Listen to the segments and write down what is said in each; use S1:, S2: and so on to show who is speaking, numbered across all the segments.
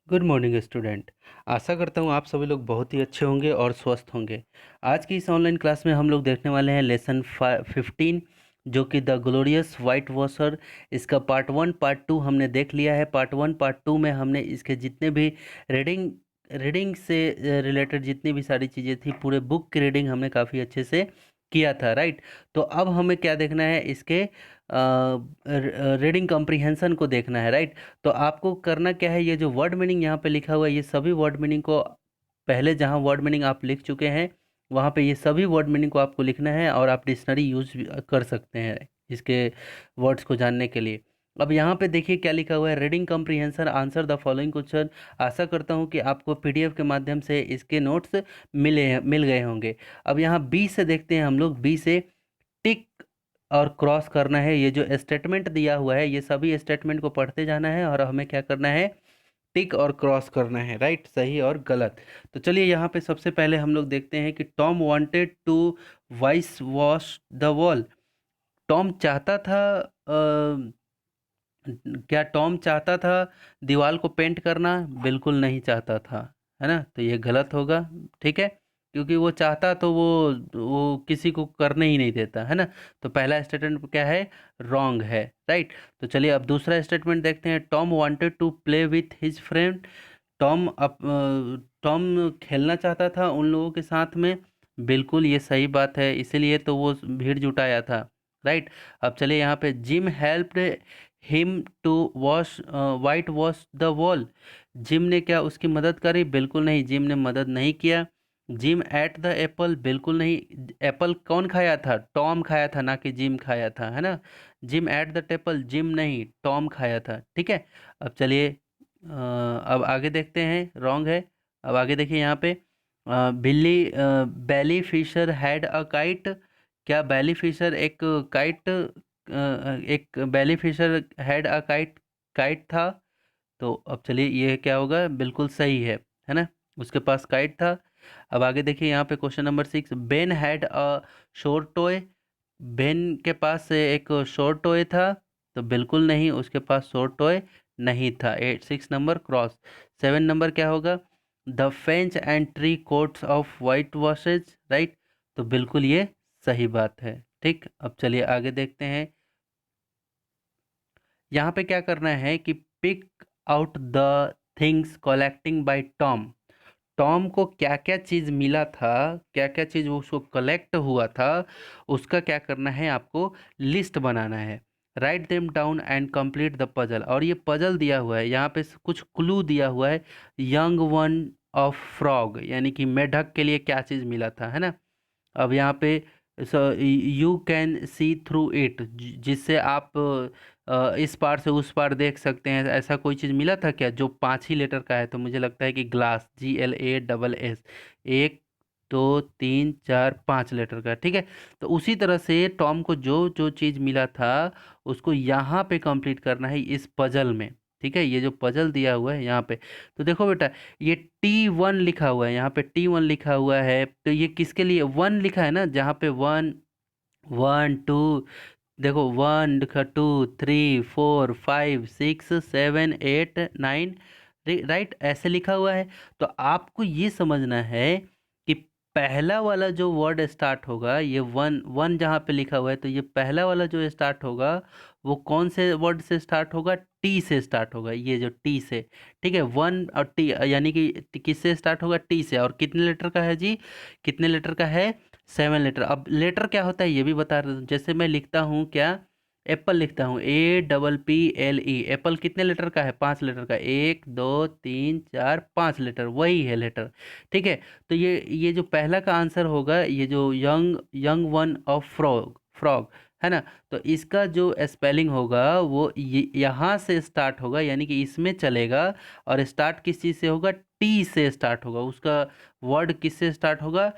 S1: Good morning student. आशा करता हूँ आप सभी लोग बहुत ही अच्छे होंगे और स्वस्थ होंगे। आज की इस ऑनलाइन क्लास में हम लोग देखने वाले हैं लेसन 15, जो कि द ग्लोरियस वाइट वॉशर। इसका पार्ट 1 पार्ट 2 हमने देख लिया है। पार्ट 1 पार्ट 2 में हमने इसके जितने भी रीडिंग रीडिंग से रिलेटेड जितनी भी सारी चीज़ें थी, पूरे बुक की रीडिंग हमने काफ़ी अच्छे से किया था, राइट। तो अब हमें क्या देखना है, इसके रीडिंग कॉम्प्रिहेंशन को देखना है, राइट। तो आपको करना क्या है, ये जो वर्ड मीनिंग यहाँ पे लिखा हुआ है, ये सभी वर्ड मीनिंग को पहले जहाँ वर्ड मीनिंग आप लिख चुके हैं वहाँ पे ये सभी वर्ड मीनिंग को आपको लिखना है, और आप डिक्शनरी यूज कर सकते हैं इसके वर्ड्स को जानने के लिए। अब यहाँ पे देखिए क्या लिखा हुआ है, reading comprehension, answer the following question. आशा करता हूँ कि आपको पीडीएफ के माध्यम से इसके नोट्स मिल गए होंगे। अब यहाँ बी से देखते हैं हम लोग। बी से टिक और क्रॉस करना है। ये जो स्टेटमेंट दिया हुआ है, ये सभी स्टेटमेंट को पढ़ते जाना है और हमें क्या करना है, टिक और क्रॉस करना है, राइट, सही और गलत। तो चलिए यहाँ पे सबसे पहले हम लोग देखते हैं कि Tom wanted to whitewash the wall. Tom चाहता था, क्या टॉम चाहता था दीवार को पेंट करना? बिल्कुल नहीं चाहता था, है ना। तो ये गलत होगा, ठीक है, क्योंकि वो चाहता तो वो किसी को करने ही नहीं देता, है ना। तो पहला स्टेटमेंट क्या है, रॉन्ग है, राइट। तो चलिए अब दूसरा स्टेटमेंट देखते हैं। Tom wanted to play with his friend. Tom खेलना चाहता था उन लोगों के साथ में। बिल्कुल ये सही बात है, इसीलिए तो वो भीड़ जुटाया था, राइट। अब चलिए यहाँ पे Jim helped him to wash whitewash the wall. Jim ने क्या उसकी मदद करी? बिल्कुल नहीं, जिम ने मदद नहीं किया। जिम एट द एप्पल, बिल्कुल नहीं। एप्पल कौन खाया था? टॉम खाया था, ना कि जिम खाया था, है ना। Gym at the tepal, gym नहीं टॉम खाया था, ठीक है। अब चलिए अब आगे देखते हैं, रॉन्ग है। अब आगे देखिए यहाँ पे बिल्ली Bailey Fisher had a kite. क्या बैली फिशर एक काइट, एक Bailey Fisher had a kite, kite था? तो अब चलिए ये क्या होगा, बिल्कुल सही है ना, उसके पास काइट था। अब आगे देखिए यहाँ पे question number 6, Ben had a शोर टॉय। बेन के पास एक शोर टॉय था? तो बिल्कुल नहीं, उसके पास शोर टॉय नहीं था। 6 नंबर क्रॉस। 7 नंबर क्या होगा, the French and tree quotes of white washes, right. तो बिल्कुल ये सही बात है, ठीक। अब चलिए आगे देखते हैं। यहाँ पे क्या करना है कि pick out the things collecting by Tom. Tom को क्या क्या चीज़ मिला था, क्या क्या चीज़ उसको कलेक्ट हुआ था, उसका क्या करना है, आपको लिस्ट बनाना है। Write them down and complete the puzzle. और ये पजल दिया हुआ है, यहाँ पे कुछ क्लू दिया हुआ है। यंग वन ऑफ फ्रॉग, यानी कि मेढक के लिए क्या चीज़ मिला था, है ना। अब यहाँ पे you can see through it, जिससे आप इस पार से उस पार देख सकते हैं, ऐसा कोई चीज़ मिला था क्या जो 5 ही लेटर का है? तो मुझे लगता है कि ग्लास, GLASS, 1 2 3 4 5 लेटर का, ठीक है। तो उसी तरह से टॉम को जो जो चीज़ मिला था उसको यहाँ पे कंप्लीट करना है इस पजल में, ठीक है। ये जो पजल दिया हुआ है यहाँ पे, तो देखो बेटा, ये T1 लिखा हुआ है, यहाँ पे T1 लिखा हुआ है, तो ये किसके लिए 1 लिखा है ना, जहाँ पे 1 1 2, देखो 1 2 3 4 5 6 7 8 9, राइट, ऐसे लिखा हुआ है। तो आपको ये समझना है कि पहला वाला जो वर्ड स्टार्ट होगा, ये 1 1 जहाँ पे लिखा हुआ है, तो ये पहला वाला जो स्टार्ट होगा वो कौन से वर्ड से स्टार्ट होगा? टी से स्टार्ट होगा, ये जो टी से, ठीक है। 1 और टी, यानी कि किससे स्टार्ट होगा? टी से। और कितने लेटर का है जी, कितने लेटर का है? 7 लेटर। अब लेटर क्या होता है ये भी बता रहा हूँ। जैसे मैं लिखता हूँ क्या, एप्पल लिखता हूँ, APPLE, एप्पल कितने लेटर का है? 5 लेटर का। 1 2 3 4 5 लेटर, वही है लेटर, ठीक है। तो ये जो पहला का आंसर होगा, ये जो young young one of frog, frog, है ना। तो इसका जो स्पेलिंग होगा वो यहाँ से स्टार्ट होगा, यानी कि इसमें चलेगा। और स्टार्ट किस चीज़ से होगा? टी से स्टार्ट होगा, उसका वर्ड किससे स्टार्ट होगा?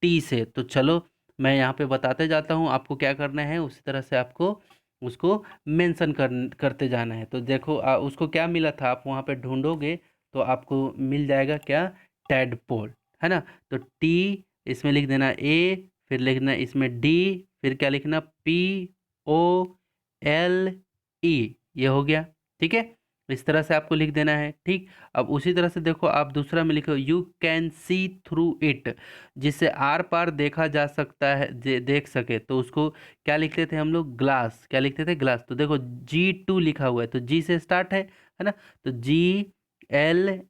S1: टी से। तो चलो मैं यहाँ पे बताते जाता हूँ, आपको क्या करना है उसी तरह से आपको उसको मेंशन करते जाना है। तो देखो उसको क्या मिला था, आप वहाँ पे ढूंढोगे तो आपको मिल जाएगा क्या, टैडपोल, है ना। तो टी इसमें लिख देना, ए, फिर लिखना इसमें डी, फिर क्या लिखना, POLE, ये हो गया, ठीक है। इस तरह से आपको लिख देना है। ठीक, अब उसी तरह से देखो आप दूसरा में लिखो you can see through it, जिससे आर पार देखा जा सकता है, देख सके, तो उसको क्या लिखते थे हम लोग, ग्लास। क्या लिखते थे, ग्लास। तो देखो G2 लिखा हुआ है, तो जी से स्टार्ट है ना, तो GLASS,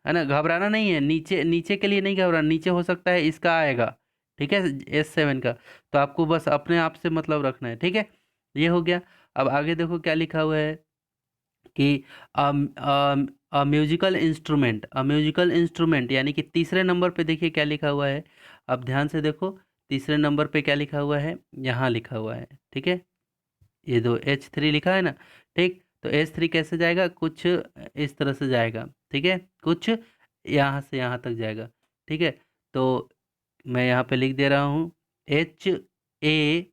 S1: है ना। घबराना नहीं है, नीचे नीचे के लिए नहीं घबराना, नीचे हो सकता है इसका आएगा, ठीक है, S7 का। तो आपको बस अपने आप से मतलब रखना है, ठीक है। ये हो गया। अब आगे देखो क्या लिखा हुआ है कि म्यूजिकल इंस्ट्रूमेंट, म्यूजिकल इंस्ट्रूमेंट, यानी कि तीसरे नंबर पे देखिए क्या लिखा हुआ है। अब ध्यान से देखो, तीसरे नंबर पे क्या लिखा हुआ है, यहाँ लिखा हुआ है, ठीक है। ये दो H3 लिखा है ना। ठीक, तो H3 कैसे जाएगा, कुछ इस तरह से जाएगा, ठीक है, कुछ यहाँ से यहाँ तक जाएगा, ठीक है। तो मैं यहाँ पे लिख दे रहा हूँ HA,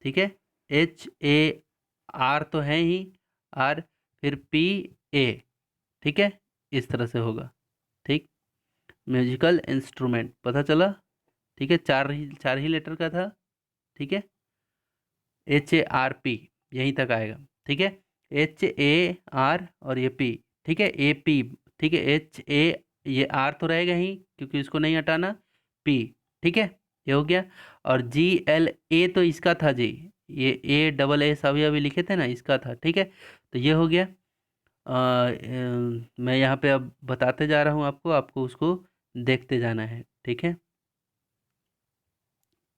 S1: ठीक है, HAR तो है ही, R, फिर PA, ठीक है, इस तरह से होगा। ठीक, म्यूजिकल इंस्ट्रूमेंट पता चला, ठीक है, चार ही लेटर का था, ठीक है। HARP यहीं तक आएगा, ठीक है। HAR और ये P, ठीक है, AP, ठीक है, HA, ये R तो रहेगा ही क्योंकि इसको नहीं हटाना, P, ठीक है, ये हो गया। और GLA तो इसका था जी, ये AAA अभी अभी लिखे थे ना, इसका था, ठीक है। तो ये हो गया। मैं यहाँ पे अब बताते जा रहा हूँ आपको, आपको उसको देखते जाना है, ठीक है।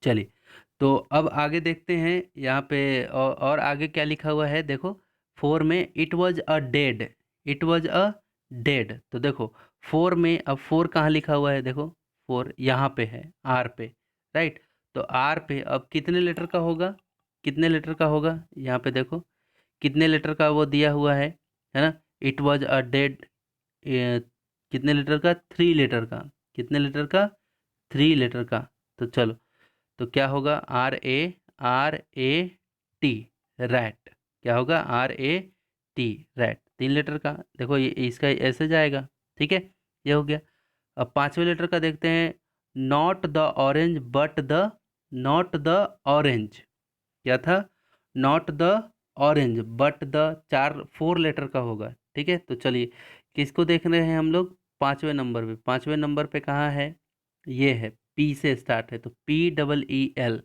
S1: चलिए, तो अब आगे देखते हैं यहाँ पे, और आगे क्या लिखा हुआ है देखो। 4 में it was a dead, it was a dead, तो देखो 4 में, अब 4 कहाँ लिखा हुआ है देखो, 4 यहाँ पे है, आर पे, राइट। तो आर पे अब कितने लेटर का होगा, कितने लेटर का होगा, यहाँ पे देखो कितने लेटर का वो दिया हुआ है ना। इट वॉज अ डेड, कितने लेटर का, 3 लेटर का, कितने लेटर का, 3 लेटर का। तो चलो, तो क्या होगा, RAT, रैट, क्या होगा, RAT, रैट, 3 लेटर का। देखो ये इसका ऐसे जाएगा, ठीक है, ये हो गया। अब पांचवें लेटर का देखते हैं, not the orange but the, not the orange, क्या था, not the orange but the, 4 letter का होगा, ठीक है। तो चलिए, किसको देख रहे हैं हम लोग, पांचवें नंबर पे, पांचवें नंबर पे कहाँ है, ये है, P से स्टार्ट है, तो PEEL,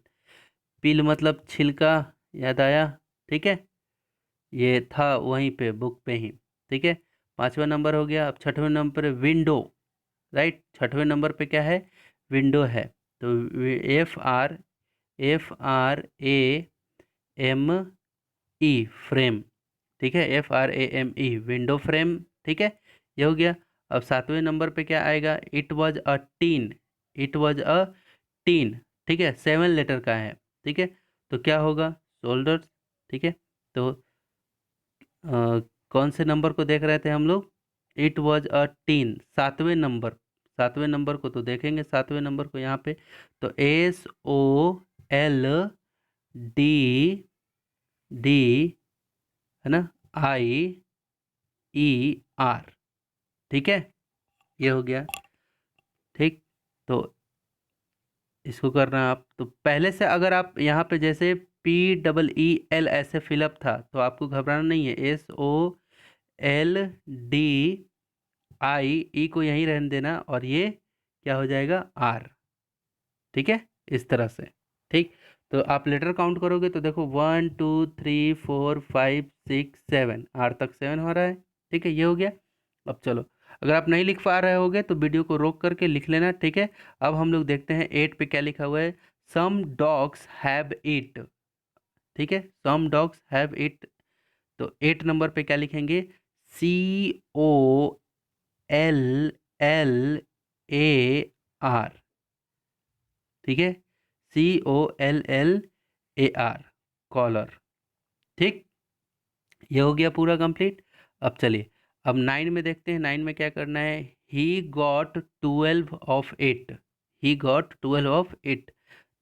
S1: पील मतलब छिलका, याद आया, ठीक है, ये था वहीं पे बुक पे ही, ठीक है। पांचवा नंबर हो गया। अब छठवें नंबर पे विंडो, राइट, छठवें नंबर पे क्या है, विंडो है। तो FRAME, फ्रेम, ठीक है, FRAME, विंडो फ्रेम, ठीक है, ये हो गया। अब सातवें नंबर पे क्या आएगा, it was a tin, it was a tin, ठीक है, 7 लेटर का है, ठीक है। तो क्या होगा, शोल्डर्स, ठीक है। तो कौन से नंबर को देख रहे थे हम लोग, इट वॉज अ टीन, सातवें नंबर, सातवें नंबर को तो देखेंगे, सातवें नंबर को यहाँ पे। तो SOLD, है ना, IER, ठीक है, ये हो गया। ठीक, तो इसको करना है आप, तो पहले से अगर आप यहाँ पे जैसे PEEL ऐसे फिलअप था, तो आपको घबराना नहीं है, SOLDI को यहीं रहने देना, और ये क्या हो जाएगा, R, ठीक है, इस तरह से। ठीक, तो आप लेटर काउंट करोगे तो देखो 1 2 3 4 5 6 7, आर तक 7 हो रहा है, ठीक है, ये हो गया। अब चलो, अगर आप नहीं लिख पा रहे होगे तो वीडियो को रोक करके लिख लेना, ठीक है। अब हम लोग देखते हैं 8 पे क्या लिखा हुआ है, सम डॉग्स हैव इट, ठीक है, सम डॉग्स हैव इट। तो 8 नंबर पे क्या लिखेंगे, COLLAR, ठीक है, COLLAR, कॉलर, ठीक, ये हो गया पूरा कंप्लीट। अब चलिए, अब 9 में देखते हैं, 9 में क्या करना है, he got 12 of 8, he got 12 of 8।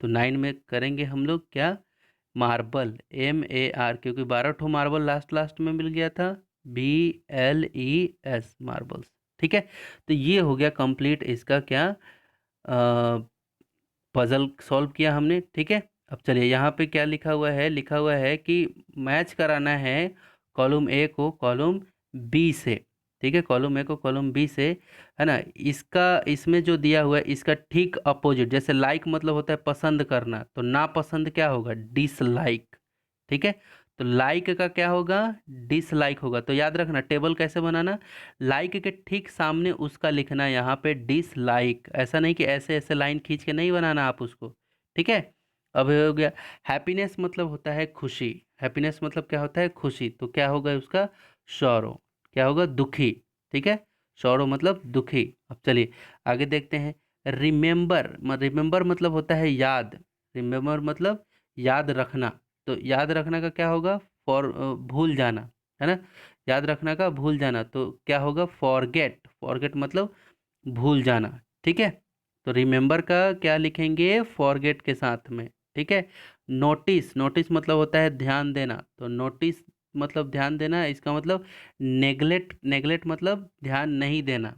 S1: तो 9 में करेंगे हम लोग क्या, मार्बल, MAR, क्योंकि 12 मार्बल लास्ट लास्ट में मिल गया था, BLES, मार्बल्स, ठीक है। तो ये हो गया कंप्लीट, इसका क्या, पजल सॉल्व किया हमने, ठीक है। अब चलिए यहाँ पे क्या लिखा हुआ है, लिखा हुआ है कि मैच कराना है कॉलम ए को कॉलम बी से, ठीक है, कॉलम ए को कॉलम बी से, है ना। इसका इसमें जो दिया हुआ है इसका ठीक अपोजिट, जैसे लाइक मतलब होता है पसंद करना, तो नापसंद क्या होगा, डिसलाइक, ठीक है। तो लाइक का क्या होगा, डिसलाइक होगा। तो याद रखना टेबल कैसे बनाना, लाइक के ठीक सामने उसका लिखना यहाँ पे डिसलाइक, ऐसा नहीं कि ऐसे ऐसे लाइन खींच के नहीं बनाना आप उसको, ठीक है। अब ये हो गया। हैप्पीनेस मतलब होता है खुशी, हैप्पीनेस मतलब क्या होता है खुशी, तो क्या होगा उसका, सॉरो, क्या होगा, दुखी, ठीक है। सॉरो मतलब दुखी। अब चलिए आगे देखते हैं। रिमेंबर, रिमेंबर मतलब होता है याद, रिमेंबर मतलब याद रखना, तो याद रखना का क्या होगा, फॉर, भूल जाना, है ना। याद रखना का भूल जाना, तो क्या होगा, फॉरगेट, फॉरगेट मतलब भूल जाना, ठीक है। तो रिमेंबर का क्या लिखेंगे, फॉरगेट के साथ में, ठीक है। नोटिस, नोटिस मतलब होता है ध्यान देना, तो नोटिस मतलब ध्यान देना, इसका मतलब नेगलेक्ट, नेगलेक्ट मतलब ध्यान नहीं देना,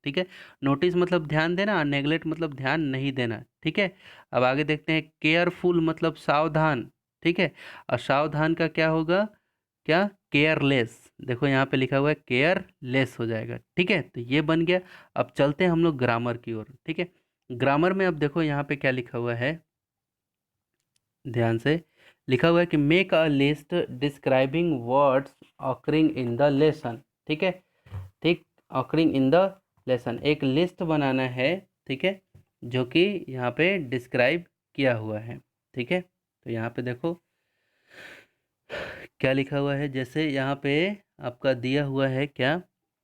S1: ठीक है। नोटिस मतलब ध्यान देना, नेगलेक्ट मतलब ध्यान नहीं देना, ठीक है। अब आगे देखते हैं। केयरफुल मतलब सावधान, ठीक है। और सावधान का क्या होगा, क्या, केयरलेस, देखो यहाँ पे लिखा हुआ है केयरलेस हो जाएगा, ठीक है। तो ये बन गया। अब चलते हैं हम लोग ग्रामर की ओर, ठीक है। ग्रामर में अब देखो यहाँ पे क्या लिखा हुआ है, ध्यान से, लिखा हुआ है कि make a list describing words occurring in the lesson, ठीक है, ठीक, ऑकरिंग इन द लेसन, एक लिस्ट बनाना है, ठीक है, जो कि यहाँ पे डिस्क्राइब किया हुआ है, ठीक है। तो यहाँ पे देखो क्या लिखा हुआ है, जैसे यहाँ पे आपका दिया हुआ है क्या,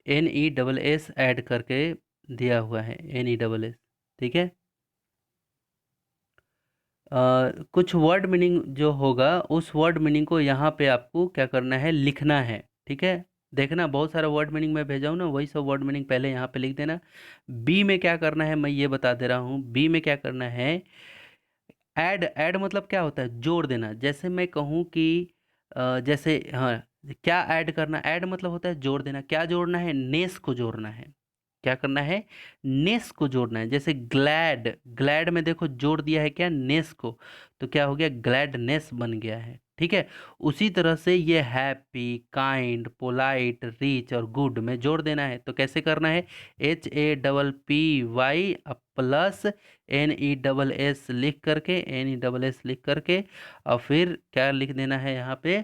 S1: NESS ऐड करके दिया हुआ है, NESS, ठीक है। कुछ वर्ड मीनिंग जो होगा उस वर्ड मीनिंग को यहाँ पे आपको क्या करना है, लिखना है, ठीक है। देखना बहुत सारा वर्ड मीनिंग मैं भेजा हूँ ना, वही सब वर्ड मीनिंग पहले यहाँ पे लिख देना। बी में क्या करना है मैं ये बता दे रहा हूँ, बी में क्या करना है, ऐड, ऐड मतलब क्या होता है, जोड़ देना। जैसे मैं कहूँ कि जैसे हाँ, क्या ऐड करना, ऐड मतलब होता है जोड़ देना, क्या जोड़ना है, नेस को जोड़ना है, क्या करना है, नेस को जोड़ना है। जैसे ग्लैड, ग्लैड में देखो जोड़ दिया है क्या, नेस को, तो क्या हो गया, ग्लैडनेस बन गया है, ठीक है। उसी तरह से ये हैप्पी, काइंड, पोलाइट, रिच और गुड में जोड़ देना है, तो कैसे करना है, HAPPY प्लस NESS लिख करके, NESS लिख करके, और फिर क्या लिख देना है यहाँ पे,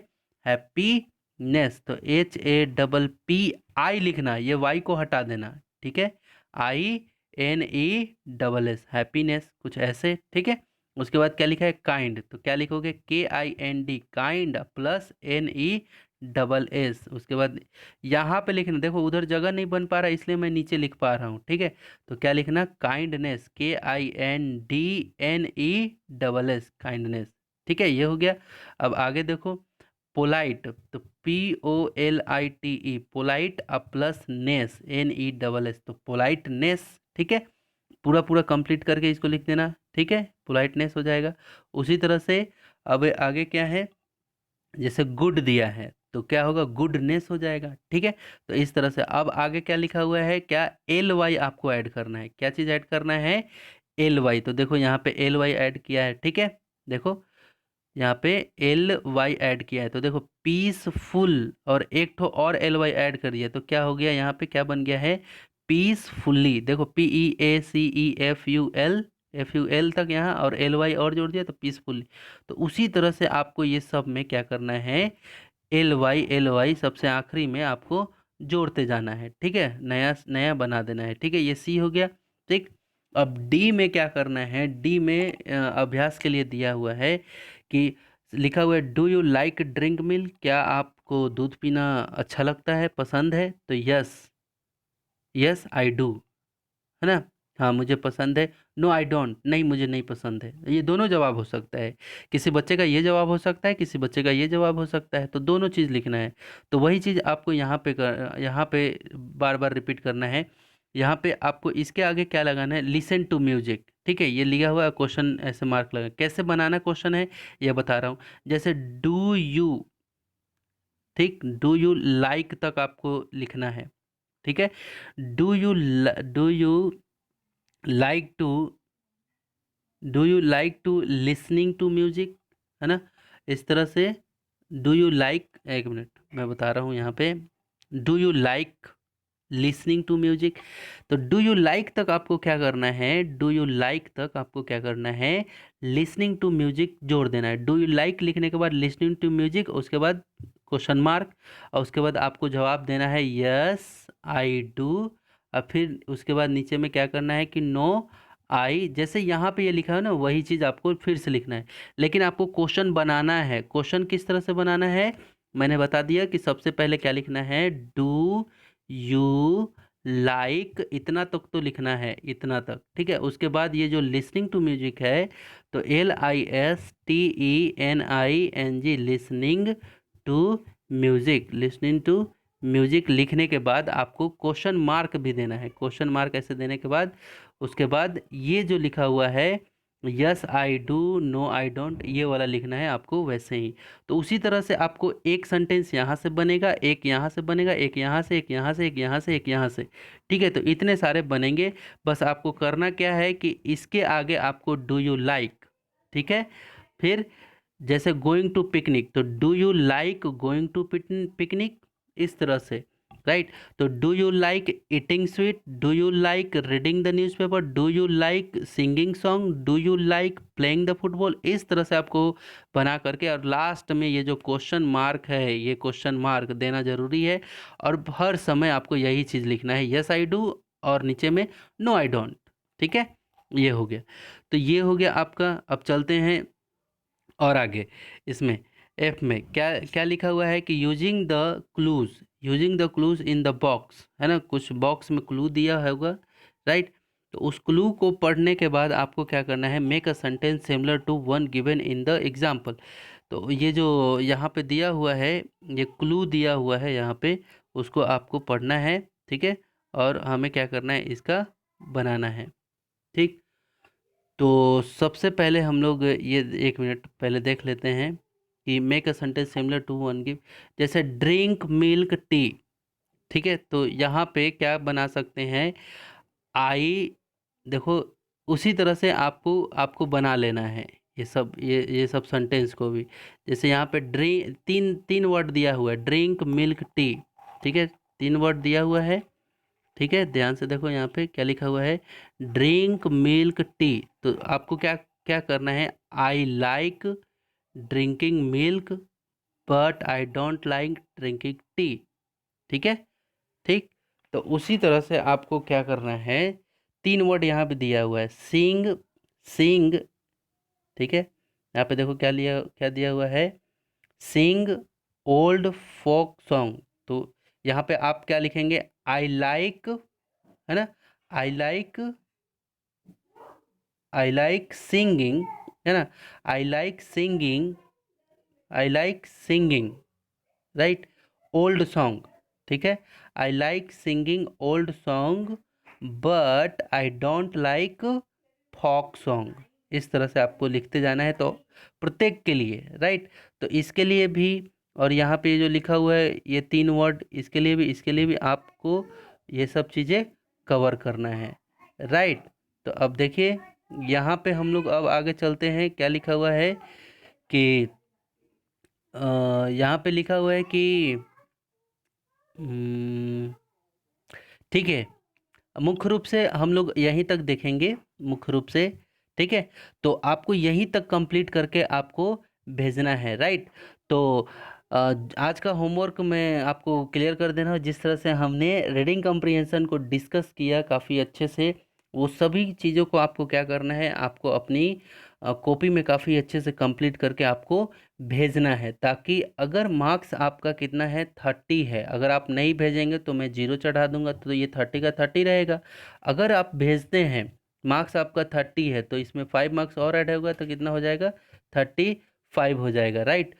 S1: हैप्पीनेस, तो HAPPI लिखना, ये वाई को हटा देना, ठीक है, INESS, हैप्पीनेस, कुछ ऐसे, ठीक है। उसके बाद क्या लिखा है, काइंड, तो क्या लिखोगे, KIND, काइंड प्लस NESS। उसके बाद यहाँ पे लिखना, देखो उधर जगह नहीं बन पा रहा इसलिए मैं नीचे लिख पा रहा हूँ, ठीक है। तो क्या लिखना, काइंडनेस, KINDNESS, काइंडनेस, ठीक है, ये हो गया। अब आगे देखो, पोलाइट, तो POLITE, पोलाइट प्लस नेस, NESS, तो पोलाइटनेस, ठीक है। पूरा पूरा कंप्लीट करके इसको लिख देना, ठीक है, पोलाइटनेस हो जाएगा। उसी तरह से अब आगे क्या है, जैसे गुड दिया है तो क्या होगा, गुडनेस हो जाएगा, ठीक है। तो इस तरह से अब आगे क्या लिखा हुआ है, क्या, LY आपको ऐड करना है, क्या चीज़ ऐड करना है, LY, तो देखो यहाँ पे LY ऐड किया है, ठीक है। देखो यहाँ पे LY ऐड किया है, तो देखो पीसफुल, और एक ठो और LY ऐड करिए, तो क्या हो गया, यहाँ पे क्या बन गया है, पीसफुल्ली, देखो PEACEFUL तक यहाँ, और LY और जोड़ दिया तो पीसफुल्ली। तो उसी तरह से आपको ये सब में क्या करना है, LY सबसे आखिरी में आपको जोड़ते जाना है, ठीक है, नया नया बना देना है, ठीक है। ये C हो गया, ठीक। अब डी में क्या करना है, डी में अभ्यास के लिए दिया हुआ है कि लिखा हुआ है, do you like drink milk, क्या आपको दूध पीना अच्छा लगता है, पसंद है, तो यस, यस आई डू, है ना, हाँ मुझे पसंद है, नो आई डोंट, नहीं मुझे नहीं पसंद है। ये दोनों जवाब हो सकता है, किसी बच्चे का ये जवाब हो सकता है, किसी बच्चे का ये जवाब हो सकता है, तो दोनों चीज़ लिखना है। तो वही चीज़ आपको यहाँ पे बार बार रिपीट करना है। यहाँ पे आपको इसके आगे क्या लगाना है, लिसन टू म्यूजिक, ठीक है, ये लिखा हुआ क्वेश्चन ऐसे मार्क लगा, कैसे बनाना क्वेश्चन है ये बता रहा हूँ। जैसे डू यू, ठीक, डू यू लाइक तक आपको लिखना है, ठीक है। Do you like to, do you like to listening to music, है ना, इस तरह से, डू यू लाइक, एक मिनट, मैं बता रहा हूँ यहाँ पे, do you like listening to music. तो डू यू लाइक तक आपको क्या करना है, डू यू लाइक तक आपको क्या करना है, लिसनिंग टू म्यूजिक जोड़ देना है। डू यू लाइक लिखने के बाद लिसनिंग टू म्यूजिक, उसके बाद क्वेश्चन मार्क, और उसके बाद आपको जवाब देना है यस आई डू। और फिर उसके बाद नीचे में क्या करना है कि नो आई, जैसे यहाँ पे ये लिखा है ना वही चीज़ आपको फिर से लिखना है। लेकिन आपको क्वेश्चन बनाना है। क्वेश्चन किस तरह से बनाना है, मैंने बता दिया कि सबसे पहले क्या लिखना है, डू यू लाइक, इतना तक तो लिखना है, इतना तक, ठीक है। उसके बाद ये जो लिसनिंग टू म्यूजिक है, तो LISTENING, listening to music, listening to music लिखने के बाद आपको क्वेश्चन मार्क भी देना है। क्वेश्चन मार्क ऐसे देने के बाद उसके बाद ये जो लिखा हुआ है yes I do no I don't, ये वाला लिखना है आपको वैसे ही। तो उसी तरह से आपको एक सेंटेंस यहाँ से बनेगा, एक यहाँ से बनेगा, एक यहाँ से, एक यहाँ से, एक यहाँ से, एक यहाँ से, ठीक है। तो इतने सारे बनेंगे। बस आपको करना क्या है कि इसके आगे आपको डू यू लाइक, ठीक है। फिर जैसे गोइंग टू पिकनिक, तो do you like going to picnic, इस तरह से, राइट। तो do you like eating sweet, do you like reading the newspaper, do you like singing song, do you like playing the football, इस तरह से आपको बना करके, और लास्ट में ये जो क्वेश्चन मार्क है, ये क्वेश्चन मार्क देना जरूरी है। और हर समय आपको यही चीज़ लिखना है, यस आई डू और नीचे में नो आई डोंट, ठीक है। ये हो गया। तो ये हो गया आपका। अब चलते हैं और आगे। इसमें एफ में क्या क्या लिखा हुआ है कि using the clues, using the clues in the box, है ना, कुछ बॉक्स में क्लू दिया होगा, राइट। तो उस क्लू को पढ़ने के बाद आपको क्या करना है, make a sentence similar to one given in the example. तो ये जो यहाँ पे दिया हुआ है, ये क्लू दिया हुआ है यहाँ पे, उसको आपको पढ़ना है, ठीक है। और हमें क्या करना है, इसका बनाना है, ठीक। तो सबसे पहले हम लोग ये 1 मिनट पहले देख लेते हैं कि make a sentence similar to one give, जैसे ड्रिंक मिल्क टी, ठीक है। तो यहाँ पे क्या बना सकते हैं, आई, देखो उसी तरह से आपको आपको बना लेना है ये सब, ये सब सेंटेंस को भी। जैसे यहाँ पे ड्रिंक, तीन तीन वर्ड दिया हुआ है, ड्रिंक मिल्क टी, ठीक है, 3 वर्ड दिया हुआ है, ठीक है। ध्यान से देखो यहाँ पे क्या लिखा हुआ है, ड्रिंक मिल्क टी। तो आपको क्या क्या करना है, I like drinking milk but I don't like drinking tea, ठीक है, ठीक। तो उसी तरह से आपको क्या करना है, 3 वर्ड यहाँ पे दिया हुआ है, सिंग, सिंग, ठीक है। यहाँ पे देखो क्या दिया हुआ है, सिंग ओल्ड फोक सॉन्ग। तो यहाँ पे आप क्या लिखेंगे, आई लाइक, है ना, I like, I like singing, है ना, I like singing, I like singing, right, old song, ठीक है। I like singing old song but I don't like folk song, इस तरह से आपको लिखते जाना है। तो प्रत्येक के लिए, राइट। तो इसके लिए भी, और यहाँ पे जो लिखा हुआ है ये 3 वर्ड, इसके लिए भी, इसके लिए भी आपको ये सब चीज़ें कवर करना है, राइट। तो अब देखिए यहाँ पे हम लोग अब आगे चलते हैं, क्या लिखा हुआ है कि यहाँ पे लिखा हुआ है कि हम्म, ठीक है, मुख्य रूप से हम लोग यहीं तक देखेंगे, मुख्य रूप से, ठीक है। तो आपको यहीं तक कंप्लीट करके आपको भेजना है, राइट। तो आज का होमवर्क मैं आपको क्लियर कर देना, जिस तरह से हमने रीडिंग कम्प्रीहेंशन को डिस्कस किया काफ़ी अच्छे से, वो सभी चीज़ों को आपको क्या करना है, आपको अपनी कॉपी में काफ़ी अच्छे से कंप्लीट करके आपको भेजना है, ताकि अगर मार्क्स आपका कितना है, 30 है, अगर आप नहीं भेजेंगे तो मैं 0 चढ़ा दूंगा, तो ये 30 का 30 रहेगा। अगर आप भेजते हैं, मार्क्स आपका 30 है, तो इसमें 5 मार्क्स और ऐड होगा, तो कितना हो जाएगा, 35 हो जाएगा, राइट।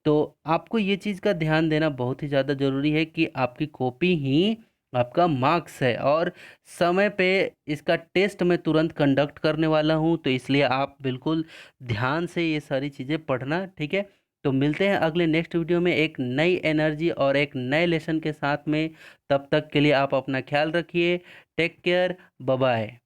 S1: तो आपको ये चीज़ का ध्यान देना बहुत ही ज़्यादा ज़रूरी है कि आपकी कॉपी ही आपका मार्क्स है, और समय पे इसका टेस्ट मैं तुरंत कंडक्ट करने वाला हूँ, तो इसलिए आप बिल्कुल ध्यान से ये सारी चीज़ें पढ़ना, ठीक है। तो मिलते हैं अगले नेक्स्ट वीडियो में एक नई एनर्जी और एक नए लेसन के साथ में। तब तक के लिए आप अपना ख्याल रखिए, टेक केयर, बाय बाय।